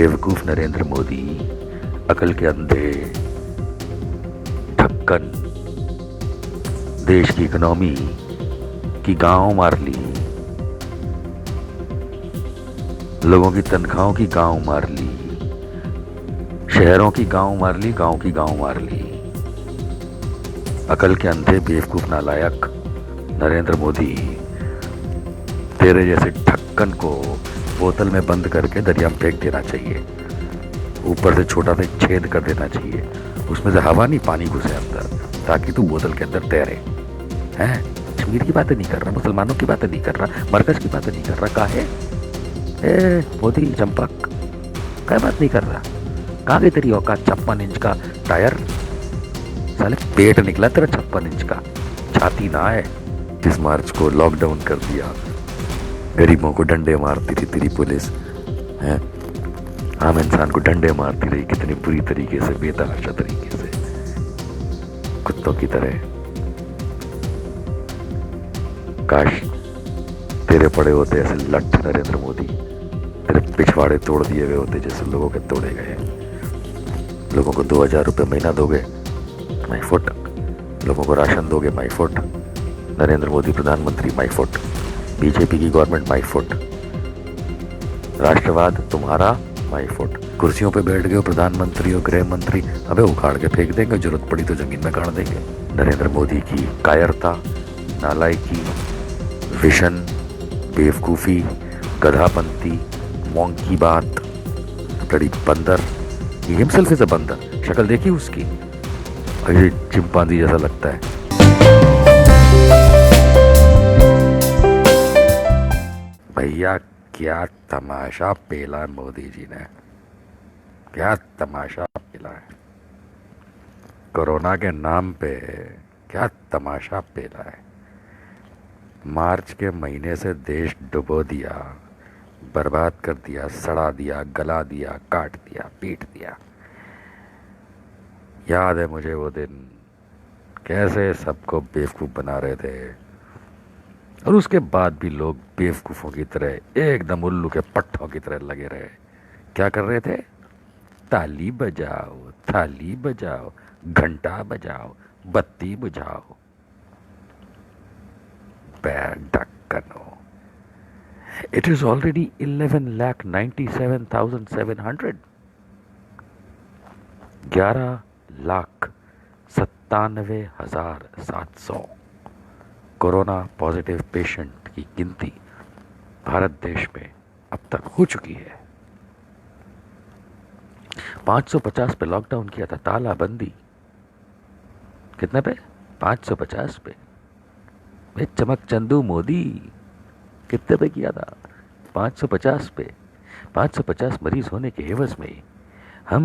बेवकूफ नरेंद्र मोदी, अकल के अंधे ढक्कन, देश की इकोनॉमी की गांव मार ली, लोगों की तनख्वाहों की गांव मार ली, शहरों की गांव मार ली, गांव की गांव मार ली। अकल के अंधे बेवकूफ नालायक नरेंद्र मोदी, तेरे जैसे ढक्कन को बोतल में बंद करके दरिया में फेंक देना चाहिए। ऊपर से छोटा सा छेद कर देना चाहिए, उसमें से हवा नहीं पानी घुसे अंदर, ताकि तू बोतल के अंदर तैरे। हैं? कश्मीर की बातें नहीं कर रहा, मुसलमानों की बातें नहीं कर रहा, मरकज की बातें नहीं कर रहा। काहे ए मोदी चंपक, क्या बात नहीं कर रहा? कहाँ गई तेरी औकात? 56 इंच का टायर, साले पेट निकला तेरा 56 इंच का, छाती ना है। 30 मार्च को लॉकडाउन कर दिया, गरीबों को डंडे मारती थी तेरी पुलिस, है आम इंसान को डंडे मारती रही, कितनी बुरी तरीके से, बेतहाशा तरीके से, कुत्तों की तरह। काश तेरे पड़े होते ऐसे लठ नरेंद्र मोदी, तेरे पिछवाड़े तोड़ दिए गए होते जैसे लोगों के तोड़े गए। लोगों को 2000 रुपये महीना दोगे, माई फुट। लोगों को राशन दोगे, माई फुट। नरेंद्र मोदी प्रधानमंत्री, माई फुट। बीजेपी की गवर्नमेंट, माई फुट। राष्ट्रवाद तुम्हारा, माई फुट। कुर्सियों पे बैठ गए हो, प्रधानमंत्री और गृह मंत्री, अबे उखाड़ के फेंक देंगे, जरूरत पड़ी तो जमीन में गाड़ देंगे। नरेंद्र मोदी की कायरता, नालायकी, विशन, बेवकूफ़ी, गधापंती, मोंकी बात, ब्लडी बंदर। ही हिमसेल्फ इज अ बंदर। शक्ल देखी उसकी, अरे चिंपांजी जैसा लगता है। भैया क्या तमाशा पेला है मोदी जी ने, क्या तमाशा पेला है। कोरोना के नाम पे क्या तमाशा पेला है। मार्च के महीने से देश डुबो दिया, बर्बाद कर दिया, सड़ा दिया, गला दिया, काट दिया, पीट दिया। याद है मुझे वो दिन, कैसे सबको बेवकूफ़ बना रहे थे, और उसके बाद भी लोग बेवकूफ़ों की तरह एकदम उल्लू के पट्टों की तरह लगे रहे। क्या कर रहे थे? ताली बजाओ, थाली बजाओ, घंटा बजाओ, बत्ती बुझाओ। ढक्कनो। It is already 11,97,700। 11,97,700 corona positive patient की गिनती भारत देश में अब तक हो चुकी है। 550 पे लॉकडाउन किया था, तालाबंदी। कितने पे? 550 पे। वे चमक चंदू मोदी कितने पे किया था? 550 पे। 550 मरीज होने के एवज में हम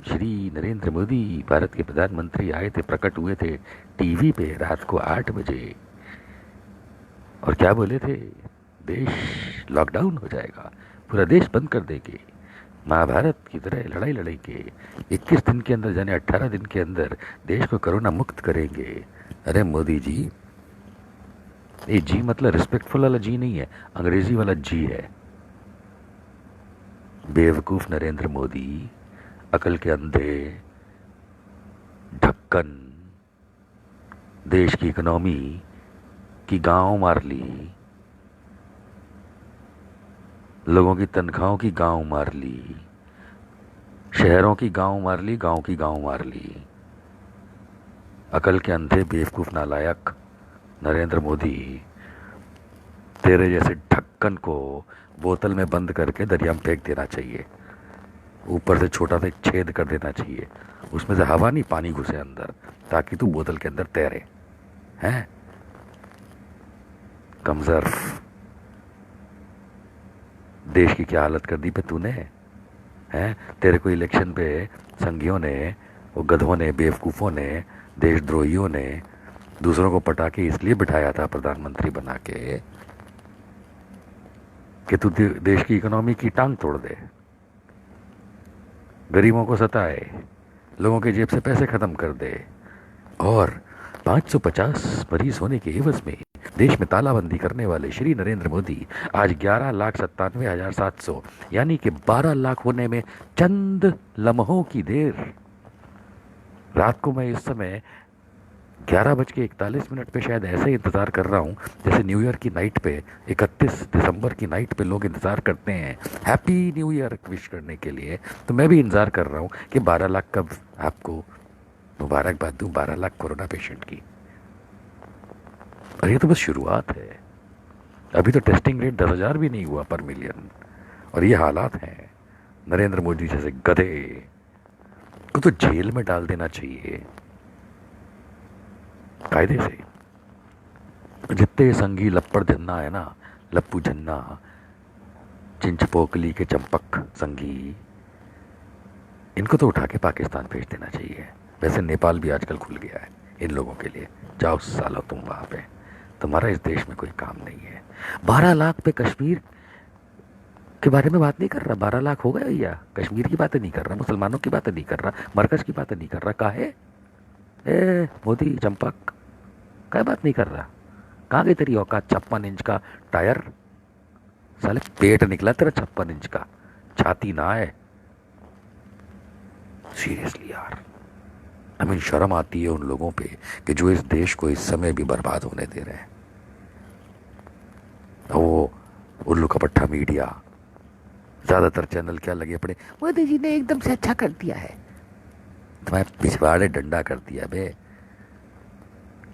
श्री नरेंद्र मोदी भारत के प्रधानमंत्री आए थे, प्रकट हुए थे टीवी पे रात को 8 बजे, और क्या बोले थे? देश लॉकडाउन हो जाएगा, पूरा देश बंद कर देंगे, महाभारत की तरह लड़ाई लड़ेंगे, 21 दिन के अंदर यानी 18 दिन के अंदर देश को कोरोना मुक्त करेंगे। अरे मोदी जी, ये जी मतलब रिस्पेक्टफुल वाला जी नहीं है, अंग्रेजी वाला जी है। बेवकूफ नरेंद्र मोदी, अकल के अंधे ढक्कन, देश की इकोनॉमी की गांव मार ली, लोगों की तनख्वाहों की गांव मार ली, शहरों की गांव मार ली, गांव की गांव मार ली। अकल के अंधे बेवकूफ नालायक नरेंद्र मोदी, तेरे जैसे ढक्कन को बोतल में बंद करके दरिया में फेंक देना चाहिए। ऊपर से छोटा सा छेद कर देना चाहिए, उसमें से हवा नहीं पानी घुसे अंदर, ताकि तू बोतल के अंदर तैरे। हैं? कमजर्फ। देश की क्या हालत कर दी पे तूने, हैं? तेरे को इलेक्शन पे संघियों ने, वो गधों ने, बेवकूफ़ों ने, देशद्रोहियों ने दूसरों को पटा के इसलिए बिठाया था प्रधानमंत्री बना के कि तू देश की इकोनॉमी की टांग तोड़ दे, गरीबों को सताए, लोगों के जेब से पैसे खत्म कर दे, और 550 मरीज होने के एवज में देश में तालाबंदी करने वाले श्री नरेंद्र मोदी आज 11,97,700 यानी कि 12 लाख होने में चंद लम्हों की देर। रात को मैं इस समय 11:41 पे शायद ऐसे इंतज़ार कर रहा हूँ जैसे न्यू ईयर की नाइट पे, 31 दिसंबर की नाइट पे लोग इंतज़ार करते हैं हैप्पी न्यू ईयर विश करने के लिए। तो मैं भी इंतज़ार कर रहा हूँ कि 12 लाख कब आपको मुबारकबाद दूँ, 12 लाख कोरोना पेशेंट की। और ये तो बस शुरुआत है, अभी तो टेस्टिंग रेट 10,000 भी नहीं हुआ पर मिलियन। और ये हालात हैं। नरेंद्र मोदी जैसे गधे को तो जेल में डाल देना चाहिए कायदे से। जितने संगी लप्पड़ जन्ना है ना, लप्पू जन्ना, चिंचपोकली के चंपक संगी, इनको तो उठा के पाकिस्तान भेज देना चाहिए। वैसे नेपाल भी आजकल खुल गया है इन लोगों के लिए। जाओ सालो तुम वहां पे, तुम्हारा इस देश में कोई काम नहीं है। 12 लाख पे कश्मीर के बारे में बात नहीं कर रहा। 12 लाख हो गए भैया, कश्मीर की बातें नहीं कर रहा, मुसलमानों की बातें नहीं कर रहा, मरकज की बातें नहीं कर रहा। काहे ए मोदी चंपक, क्या बात नहीं कर रहा? कहाँ गई तेरी औकात? 56 इंच का टायर, साले पेट निकला तेरा 56 इंच का, छाती ना है। सीरियसली यार, आई मीन शर्म आती है उन लोगों पे कि जो इस देश को इस समय भी बर्बाद होने दे रहे हैं। वो उल्लू कपट्टा मीडिया, ज्यादातर चैनल क्या लगे पड़े, मोदी जी ने एकदम से अच्छा कर दिया है। तुम्हारे पिछवाड़े डंडा कर दिया बे।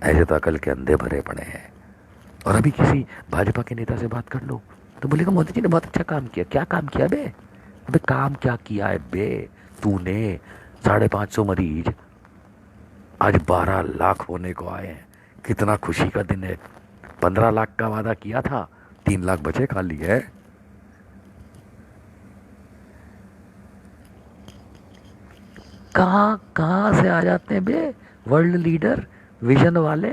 ऐसे तो अकल के अंधे भरे पड़े हैं। और अभी किसी भाजपा के नेता से बात कर लो तो बोलेगा मोदी जी ने बहुत अच्छा काम किया। क्या काम किया बे? अबे काम क्या किया है बे? तूने 550 मरीज आज 12 लाख होने को आए हैं, कितना खुशी का दिन है। 15 लाख का वादा किया था, 3 लाख बचे खाली है। कहाँ कहाँ से आ जाते हैं बे वर्ल्ड लीडर, विजन वाले?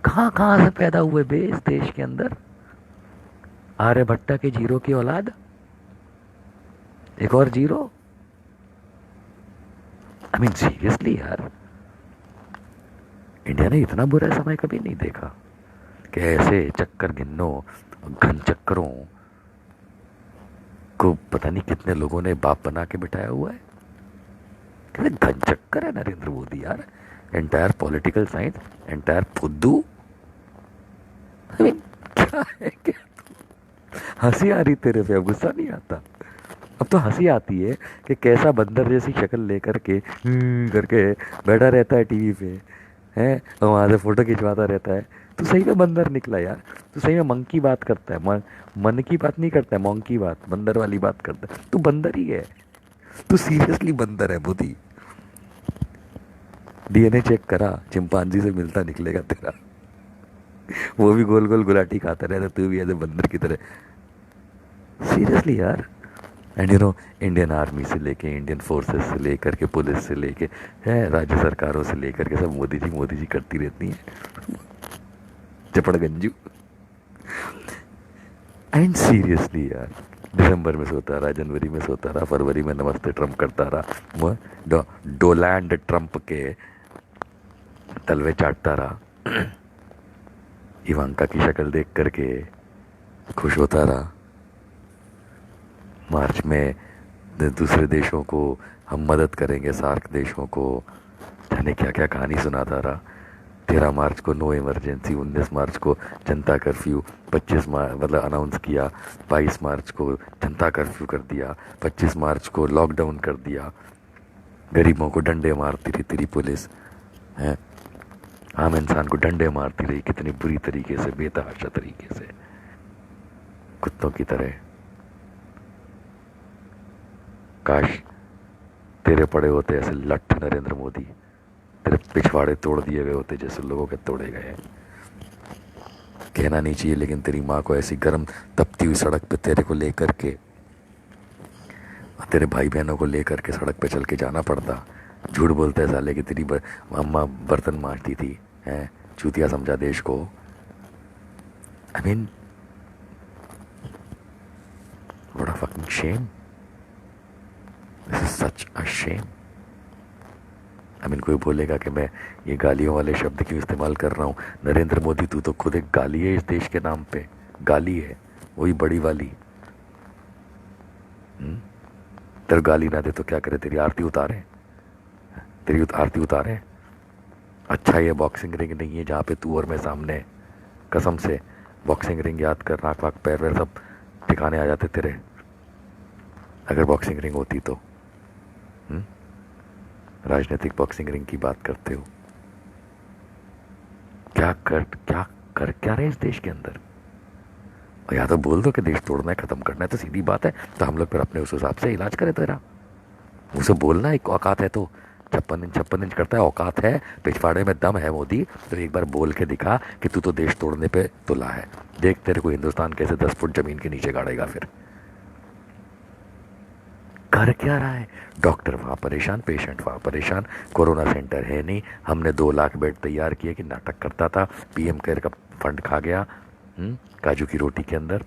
कहाँ कहाँ से पैदा हुए बे इस देश के अंदर? आर्यभट्टा के जीरो की औलाद, एक और जीरो। आई मीन सीरियसली यार, इंडिया ने इतना बुरा समय कभी नहीं देखा कि ऐसे चक्कर गिनों, घन चक्करों को पता नहीं कितने लोगों ने बाप बना के बिठाया हुआ है। कितने घन चक्कर है नरेंद्र मोदी यार। एंटायर पॉलिटिकल साइंस, एंटायर फुद्दू। I mean, क्या है क्या? हंसी आ रही तेरे पे, अब गुस्सा नहीं आता? अब तो हंसी आती है कि कैसा बंदर जैसी शक्ल लेकर के करके बैठा रहता है टीवी पे, है, और वहां से फोटो खिंचवाता रहता है। तू सही में बंदर निकला यार। तू सही में मंकी की बात करता है, मन की बात नहीं करता है, मंकी की बात, बंदर वाली बात करता है। तू बंदर ही है, तू सीरियसली बंदर है मोदी। डीएनए चेक करा, चिंपांजी से मिलता निकलेगा तेरा। वो भी गोल गोल गुलाटी खाता रहता, तू भी ऐसे बंदर की तरह। सीरियसली यार। And you know, Indian army से लेके, इंडियन फोर्सेस से लेकर के, पुलिस से लेके, है, राज्य सरकारों से लेकर के, सब मोदी जी करती रहती हैं चपड़ गंजू। एंड सीरियसली यार, दिसंबर में सोता रहा, जनवरी में सोता रहा, फरवरी में नमस्ते ट्रम्प करता रहा, डोनाल्ड ट्रम्प के तलवे चाटता रहा, इवांका की शक्ल देख करके खुश होता रहा। मार्च में दूसरे देशों को हम मदद करेंगे, सार्क देशों को, जाने क्या क्या कहानी सुनाता रहा। 13 मार्च को नो इमरजेंसी, 19 मार्च को जनता कर्फ्यू, 25 मार्च मतलब अनाउंस किया, 22 मार्च को जनता कर्फ्यू कर दिया, 25 मार्च को लॉकडाउन कर दिया। गरीबों को डंडे मारती रही तेरी पुलिस, है, आम इंसान को डंडे मारती रही, कितनी बुरी तरीके से, बेतहाशा तरीके से, कुत्तों की तरह। काश तेरे पड़े होते ऐसे लठ नरेंद्र मोदी, तेरे पिछवाड़े तोड़ दिए गए होते जैसे लोगों के तोड़े गए हैं। कहना नहीं चाहिए लेकिन तेरी माँ को ऐसी गर्म तपती हुई सड़क पे तेरे को लेकर के, तेरे भाई बहनों को लेकर के सड़क पे चल के जाना पड़ता। झूठ बोलते है साले कि तेरी अम्मा बर्तन मांजती थी, है, चूतिया समझा देश को। I mean what a fucking shame, this is such a shame. I mean कोई बोलेगा कि मैं ये गालियों वाले शब्द क्यों इस्तेमाल कर रहा हूँ। नरेंद्र मोदी, तू तो खुद एक गाली है इस देश के नाम पे। गाली है, वही बड़ी वाली। तेरे गाली ना दे तो क्या करे, तेरी आरती उतारे, तेरी आरती उतारे। अच्छा ये बॉक्सिंग रिंग नहीं है जहाँ पे तू और मैं सामने हैं। कसम से बॉक्सिंग रिंग याद कर, नाक वाक पैर वैर सब ठिकाने आ जाते तेरे, अगर बॉक्सिंग रिंग होती तो। राजनीतिक बॉक्सिंग रिंग की बात करते हो। क्या रहे इस देश के अंदर। और या तो बोल दो कि देश तोड़ना है, खत्म करना है, तो सीधी बात है, तो हम लोग फिर अपने उस हिसाब से इलाज करें तेरा। उसे बोलना एक औकात है तो 56 इंच करता है, औकात है, पिछवाड़े में दम है मोदी, तो एक बार बोल के दिखा कि तू तो देश तोड़ने पे तुला है। देख तेरे को हिंदुस्तान कैसे 10 फुट जमीन के नीचे गाड़ेगा फिर। कर क्या रहा है, डॉक्टर वहां परेशान, पेशेंट वहां परेशान, कोरोना सेंटर है नहीं, हमने 2 लाख बेड तैयार किए कि नाटक करता था, पीएम केयर का फंड खा गया काजू की रोटी के अंदर।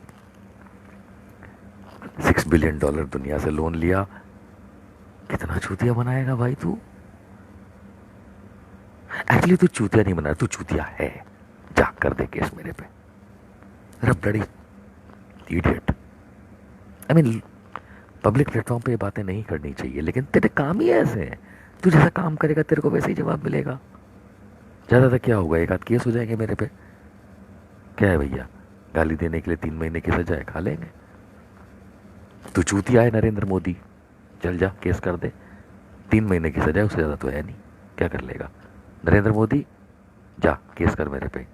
$6 बिलियन दुनिया से लोन लिया। कितना चूतिया बनाएगा भाई तू। एक्चुअली तू चूतिया नहीं बना, तू चूतिया है। जा कर दे केस मेरे पे, रब बड़ी idiot. I mean public platform पे ये बातें नहीं करनी चाहिए, लेकिन तेरे काम ही ऐसे हैं। तू जैसा काम करेगा तेरे को वैसे ही जवाब मिलेगा। ज़्यादा क्या होगा, एक आध केस हो जाएंगे मेरे पे। क्या है भैया, गाली देने के लिए 3 महीने की सजा है, खा लेंगे। तू चूतिया है नरेंद्र मोदी, चल जा केस कर दे, 3 महीने की सजा है, उससे ज़्यादा तो है नहीं, क्या कर लेगा। नरेंद्र मोदी जा केस कर मेरे पे।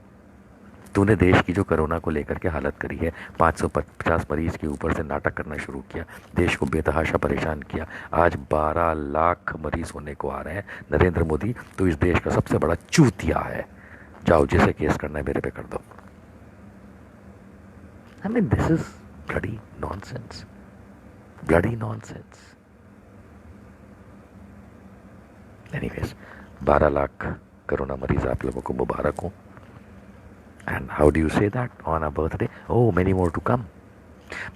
तूने देश की जो कोरोना को लेकर के हालत करी है, 550 मरीज के ऊपर से नाटक करना शुरू किया, देश को बेतहाशा परेशान किया, आज 12 लाख मरीज होने को आ रहे हैं। नरेंद्र मोदी तो इस देश का सबसे बड़ा चूतिया है। जाओ जैसे केस करना है मेरे पे कर दो। I mean this is bloody nonsense, bloody nonsense. Anyways 12 lakh corona मरीज आप लोगों को मुबारक हो। And how do you say that on a birthday? Oh, many more to come.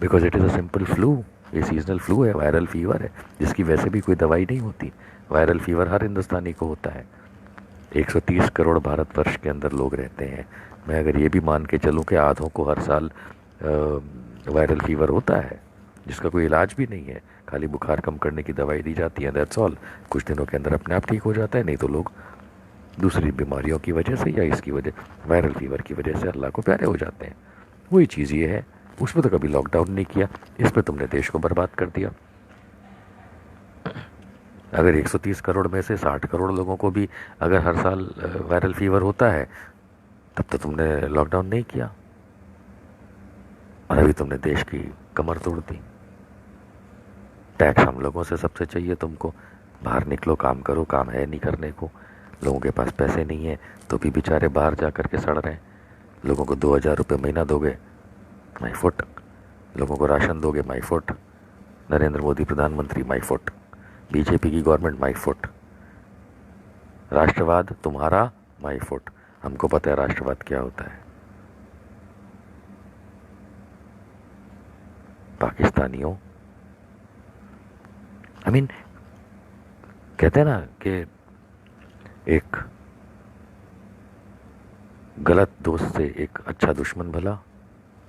Because it is a simple flu. ये सीजनल फ्लू है, viral fever है, जिसकी वैसे भी कोई दवाई नहीं होती। वायरल फीवर हर हिंदुस्तानी को होता है। 130 करोड़ भारतवर्ष के अंदर लोग रहते हैं। मैं अगर ये भी मान के चलूँ कि आधों को हर साल वायरल फीवर होता है, जिसका कोई इलाज भी नहीं है, खाली बुखार कम करने की दवाई दी जाती है, दैट्स ऑल, कुछ दिनों के अंदर अपने आप ठीक हो जाता है। नहीं तो लोग दूसरी बीमारियों की वजह से या इसकी वजह, वायरल फीवर की वजह से अल्लाह को प्यारे हो जाते हैं। वही चीज़ ये है, उसमें तो कभी लॉकडाउन नहीं किया, इसमें तुमने देश को बर्बाद कर दिया। अगर 130 करोड़ में से 60 करोड़ लोगों को भी अगर हर साल वायरल फीवर होता है, तब तो तुमने लॉकडाउन नहीं किया, और अभी तुमने देश की कमर तोड़ दी। टैक्स हम लोगों से सबसे चाहिए तुमको, बाहर निकलो, काम करो, काम है नहीं करने को। लोगों के पास पैसे नहीं है तो भी बेचारे बाहर जा कर के सड़ रहे हैं। लोगों को 2000 रुपये महीना दोगे, माई फुट। लोगों को राशन दोगे, माई फुट। नरेंद्र मोदी प्रधानमंत्री, माई फुट। बीजेपी की गवर्नमेंट, माई फुट। राष्ट्रवाद तुम्हारा, माई फुट। हमको पता है राष्ट्रवाद क्या होता है। पाकिस्तानियों, आई मीन कहते हैं ना कि एक गलत दोस्त से एक अच्छा दुश्मन भला।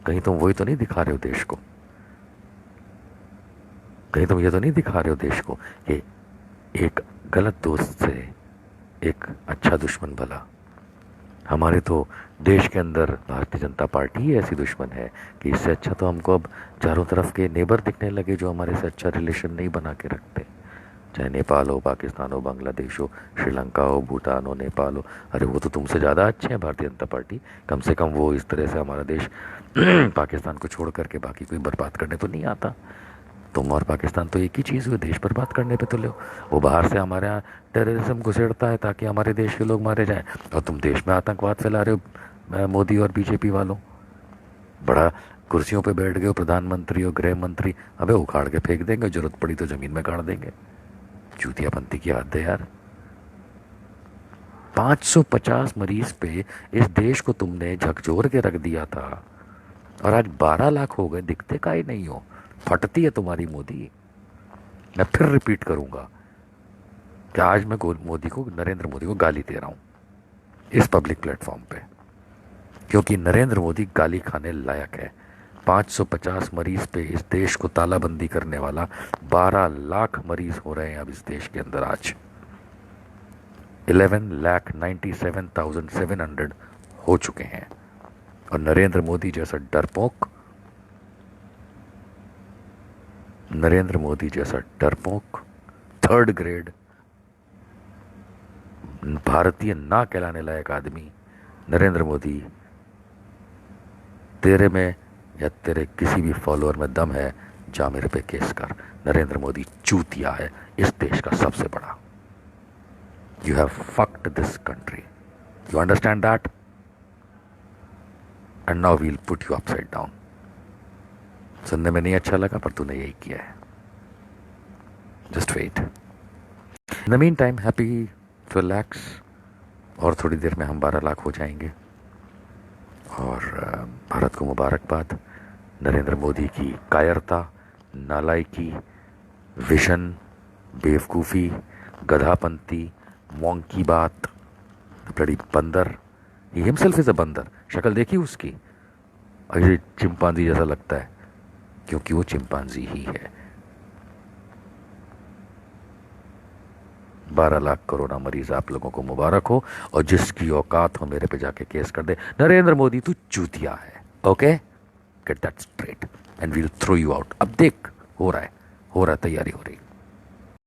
कहीं तुम वही तो नहीं दिखा रहे हो देश को, कहीं तुम ये तो नहीं दिखा रहे हो देश को कि एक गलत दोस्त से एक अच्छा दुश्मन भला। हमारे तो देश के अंदर भारतीय जनता पार्टी ही ऐसी दुश्मन है कि इससे अच्छा तो हमको अब चारों तरफ के नेबर दिखने लगे जो हमारे से अच्छा रिलेशन नहीं बना के रखते। चाहे नेपाल हो, पाकिस्तान हो, बांग्लादेश हो, श्रीलंका हो, भूटान हो, नेपाल हो, अरे वो तो तुमसे ज़्यादा अच्छे हैं भारतीय जनता पार्टी। कम से कम वो इस तरह से हमारा देश पाकिस्तान को छोड़ करके बाकी कोई बर्बाद करने तो नहीं आता। तुम और पाकिस्तान तो एक ही चीज़ हुई, देश बर्बाद करने पे तो लो। वो बाहर से हमारे यहाँ टेररिज्म घुसेड़ता है ताकि हमारे देश के लोग मारे जाएं, और तुम देश में आतंकवाद फैला रहे हो। मोदी और बीजेपी वालों, बड़ा कुर्सियों पे बैठ गए हो, प्रधानमंत्री हो, गृह मंत्री, अबे उखाड़ के फेंक देंगे, जरूरत पड़ी तो ज़मीन में गाड़ देंगे। चूतियापंथी की हद है यार। 550 मरीज पे इस देश को तुमने झकझोर के रख दिया था, और आज 12 लाख हो गए, दिखते का ही नहीं हो। फटती है तुम्हारी मोदी। मैं फिर रिपीट करूंगा कि आज मैं मोदी को, नरेंद्र मोदी को गाली दे रहा हूं इस पब्लिक प्लेटफॉर्म पे, क्योंकि नरेंद्र मोदी गाली खाने लायक है। 550 मरीज पे इस देश को तालाबंदी करने वाला 12 लाख मरीज हो रहे हैं अब इस देश के अंदर आज। 11,97,700 हो चुके हैं। और नरेंद्र मोदी जैसा डरपोक, नरेंद्र मोदी जैसा डरपोक, थर्ड ग्रेड भारतीय ना कहलाने लायक आदमी, नरेंद्र मोदी, तेरे में या तेरे किसी भी फॉलोअर में दम है, जा मेरे पे केस कर। नरेंद्र मोदी चूतिया है इस देश का सबसे बड़ा। You have fucked this country, you understand that, and now we'll put you upside down. सुनने में नहीं अच्छा लगा पर तूने यही किया है। Just wait. In the mean time happy to relax. और थोड़ी देर में हम 12 लाख हो जाएंगे। और भारत को मुबारकबाद। नरेंद्र मोदी की कायरता, नालायकी, विशन, बेवकूफ़ी, गधापंती, मोंकी बात, ब्लडी बंदर। ही हिमसेल्फ इज अ बंदर। शक्ल देखी उसकी, अरे चिंपांजी जैसा लगता है, क्योंकि वो चिंपांजी ही है। 12 लाख कोरोना मरीज आप लोगों को मुबारक हो। और जिसकी औकात हो मेरे पे जाके केस कर दे। नरेंद्र मोदी तू चूतिया है। Okay, get that straight and we'll throw you out. अब देख, हो रहा है, तैयारी हो रही।